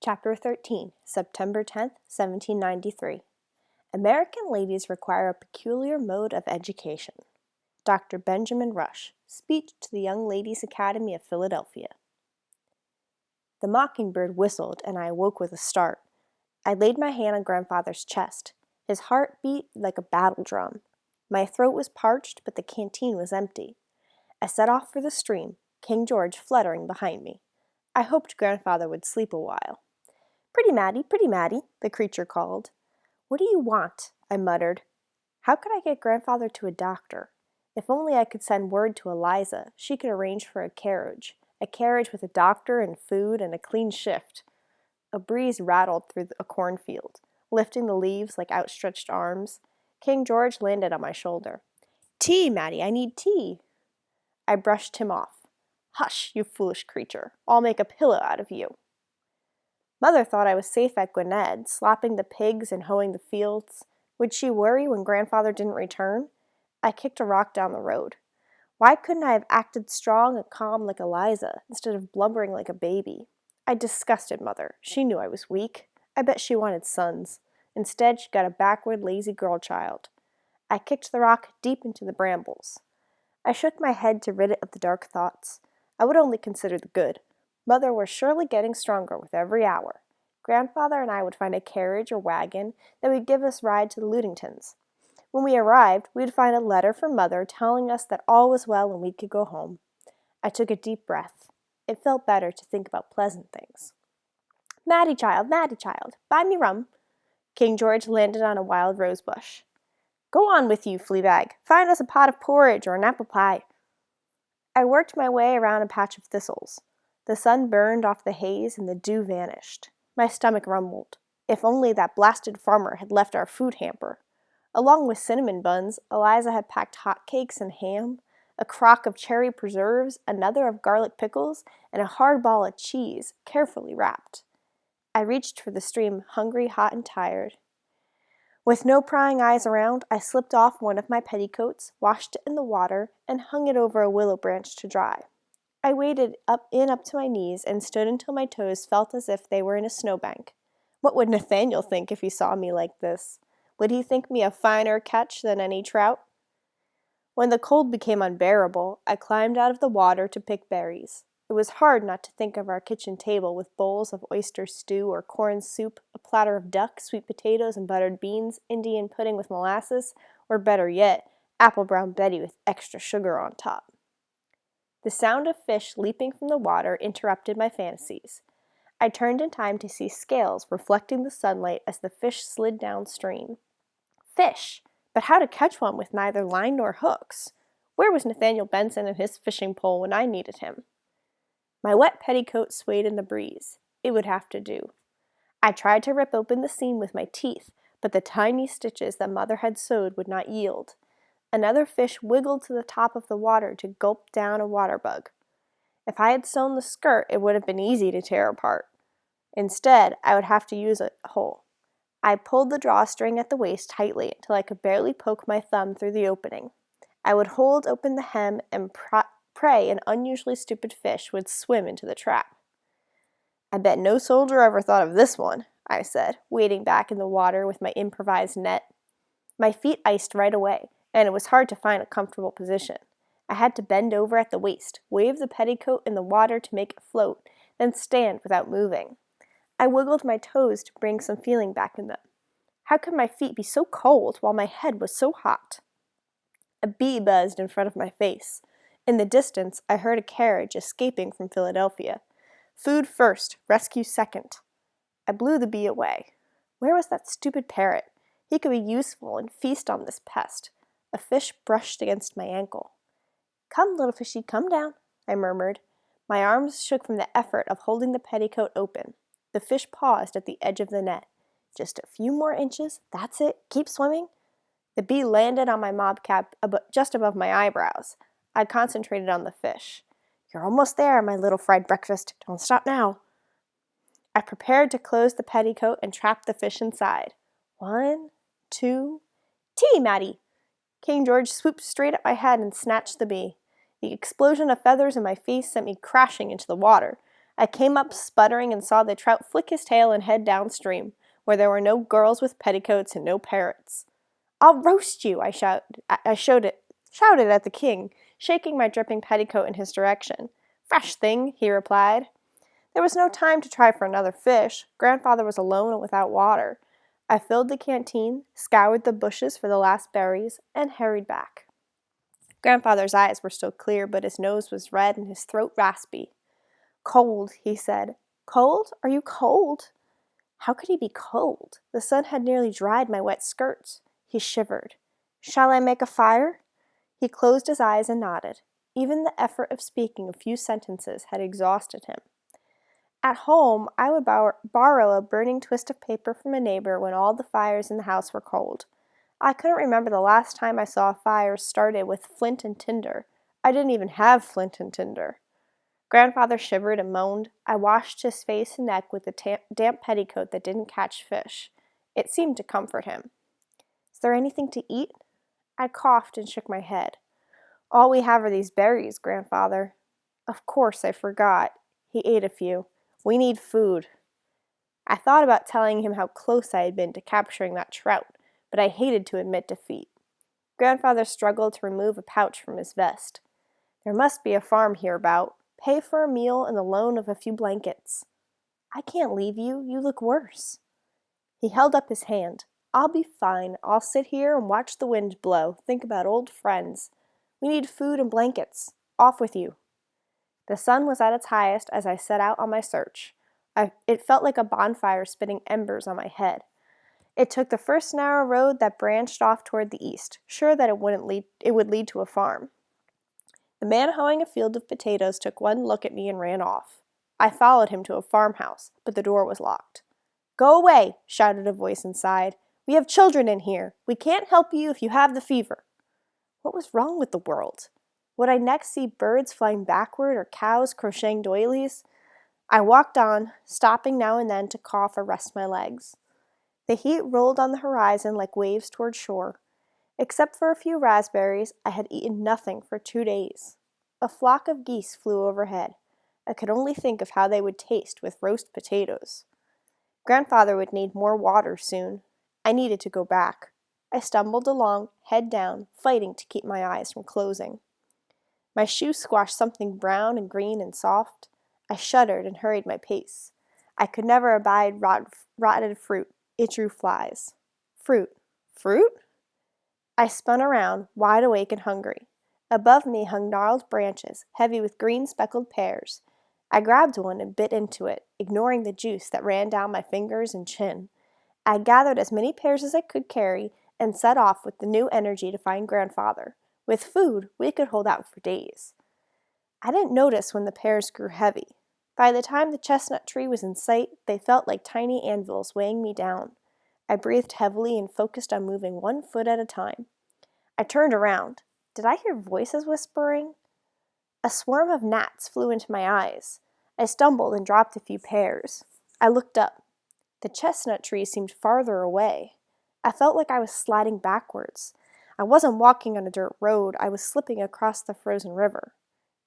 Chapter 13, September 10th, 1793. American ladies require a peculiar mode of education. Dr. Benjamin Rush, Speech to the Young Ladies' Academy of Philadelphia. The mockingbird whistled, and I awoke with a start. I laid my hand on Grandfather's chest. His heart beat like a battle drum. My throat was parched, but the canteen was empty. I set off for the stream, King George fluttering behind me. I hoped Grandfather would sleep a while. Pretty Matty, the creature called. What do you want? I muttered. How could I get Grandfather to a doctor? If only I could send word to Eliza, she could arrange for a carriage with a doctor and food and a clean shift. A breeze rattled through a cornfield, lifting the leaves like outstretched arms. King George landed on my shoulder. Tea, Matty, I need tea. I brushed him off. Hush, you foolish creature. I'll make a pillow out of you. Mother thought I was safe at Gwinnett, slapping the pigs and hoeing the fields. Would she worry when Grandfather didn't return? I kicked a rock down the road. Why couldn't I have acted strong and calm like Eliza, instead of blubbering like a baby? I disgusted Mother. She knew I was weak. I bet she wanted sons. Instead, she got a backward, lazy girl child. I kicked the rock deep into the brambles. I shook my head to rid it of the dark thoughts. I would only consider the good. Mother was surely getting stronger with every hour. Grandfather and I would find a carriage or wagon that would give us a ride to the Ludingtons. When we arrived, we'd find a letter from Mother telling us that all was well and we could go home. I took a deep breath. It felt better to think about pleasant things. Matty child, buy me rum. King George landed on a wild rose bush. Go on with you, Fleabag. Find us a pot of porridge or an apple pie. I worked my way around a patch of thistles. The sun burned off the haze and the dew vanished. My stomach rumbled. If only that blasted farmer had left our food hamper. Along with cinnamon buns, Eliza had packed hot cakes and ham, a crock of cherry preserves, another of garlic pickles, and a hard ball of cheese, carefully wrapped. I reached for the stream, hungry, hot, and tired. With no prying eyes around, I slipped off one of my petticoats, washed it in the water, and hung it over a willow branch to dry. I waded up to my knees and stood until my toes felt as if they were in a snowbank. What would Nathaniel think if he saw me like this? Would he think me a finer catch than any trout? When the cold became unbearable, I climbed out of the water to pick berries. It was hard not to think of our kitchen table with bowls of oyster stew or corn soup, a platter of duck, sweet potatoes, and buttered beans, Indian pudding with molasses, or better yet, apple brown Betty with extra sugar on top. The sound of fish leaping from the water interrupted my fantasies. I turned in time to see scales reflecting the sunlight as the fish slid downstream. Fish! But how to catch one with neither line nor hooks? Where was Nathaniel Benson and his fishing pole when I needed him? My wet petticoat swayed in the breeze. It would have to do. I tried to rip open the seam with my teeth, but the tiny stitches that Mother had sewed would not yield. Another fish wiggled to the top of the water to gulp down a water bug. If I had sewn the skirt, it would have been easy to tear apart. Instead, I would have to use a hole. I pulled the drawstring at the waist tightly until I could barely poke my thumb through the opening. I would hold open the hem and pray an unusually stupid fish would swim into the trap. I bet no soldier ever thought of this one, I said, wading back in the water with my improvised net. My feet iced right away, and it was hard to find a comfortable position. I had to bend over at the waist, wave the petticoat in the water to make it float, then stand without moving. I wiggled my toes to bring some feeling back in them. How could my feet be so cold while my head was so hot? A bee buzzed in front of my face. In the distance, I heard a carriage escaping from Philadelphia. Food first, rescue second. I blew the bee away. Where was that stupid parrot? He could be useful and feast on this pest. A fish brushed against my ankle. Come, little fishy, come down, I murmured. My arms shook from the effort of holding the petticoat open. The fish paused at the edge of the net. Just a few more inches, that's it, keep swimming. The bee landed on my mob cap just above my eyebrows. I concentrated on the fish. You're almost there, my little fried breakfast. Don't stop now. I prepared to close the petticoat and trap the fish inside. 1, 2, tea, Matty! King George swooped straight at my head and snatched the bee. The explosion of feathers in my face sent me crashing into the water. I came up sputtering and saw the trout flick his tail and head downstream, where there were no girls with petticoats and no parrots. "I'll roast you," I shouted at the king, shaking my dripping petticoat in his direction. "Fresh thing," he replied. There was no time to try for another fish. Grandfather was alone and without water. I filled the canteen, scoured the bushes for the last berries, and hurried back. Grandfather's eyes were still clear, but his nose was red and his throat raspy. "Cold," he said. "Cold? Are you cold?" How could he be cold? The sun had nearly dried my wet skirts. He shivered. "Shall I make a fire?" He closed his eyes and nodded. Even the effort of speaking a few sentences had exhausted him. At home, I would borrow a burning twist of paper from a neighbor when all the fires in the house were cold. I couldn't remember the last time I saw a fire started with flint and tinder. I didn't even have flint and tinder. Grandfather shivered and moaned. I washed his face and neck with the damp petticoat that didn't catch fish. It seemed to comfort him. "Is there anything to eat?" I coughed and shook my head. "All we have are these berries, Grandfather." Of course, I forgot. He ate a few. "We need food." I thought about telling him how close I had been to capturing that trout, but I hated to admit defeat. Grandfather struggled to remove a pouch from his vest. "There must be a farm hereabout. Pay for a meal and the loan of a few blankets." "I can't leave you. You look worse." He held up his hand. "I'll be fine. I'll sit here and watch the wind blow, think about old friends. We need food and blankets. Off with you." The sun was at its highest as I set out on my search. It felt like a bonfire spitting embers on my head. It took the first narrow road that branched off toward the east, sure that it would lead to a farm. The man hoeing a field of potatoes took one look at me and ran off. I followed him to a farmhouse, but the door was locked. "Go away," shouted a voice inside. "We have children in here. We can't help you if you have the fever." What was wrong with the world? Would I next see birds flying backward or cows crocheting doilies? I walked on, stopping now and then to cough or rest my legs. The heat rolled on the horizon like waves toward shore. Except for a few raspberries, I had eaten nothing for 2 days. A flock of geese flew overhead. I could only think of how they would taste with roast potatoes. Grandfather would need more water soon. I needed to go back. I stumbled along, head down, fighting to keep my eyes from closing. My shoe squashed something brown and green and soft. I shuddered and hurried my pace. I could never abide rotted fruit. It drew flies. Fruit. Fruit? I spun around, wide awake and hungry. Above me hung gnarled branches, heavy with green speckled pears. I grabbed one and bit into it, ignoring the juice that ran down my fingers and chin. I gathered as many pears as I could carry and set off with the new energy to find Grandfather. With food, we could hold out for days. I didn't notice when the pears grew heavy. By the time the chestnut tree was in sight, they felt like tiny anvils weighing me down. I breathed heavily and focused on moving 1 foot at a time. I turned around. Did I hear voices whispering? A swarm of gnats flew into my eyes. I stumbled and dropped a few pears. I looked up. The chestnut tree seemed farther away. I felt like I was sliding backwards. I wasn't walking on a dirt road, I was slipping across the frozen river.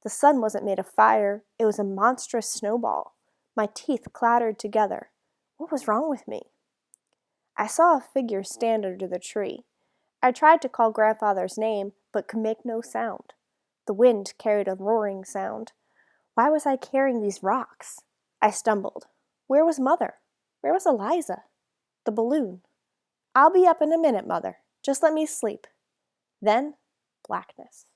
The sun wasn't made of fire, it was a monstrous snowball. My teeth clattered together. What was wrong with me? I saw a figure stand under the tree. I tried to call Grandfather's name, but could make no sound. The wind carried a roaring sound. Why was I carrying these rocks? I stumbled. Where was Mother? Where was Eliza? The balloon. "I'll be up in a minute, Mother. Just let me sleep." Then, blackness.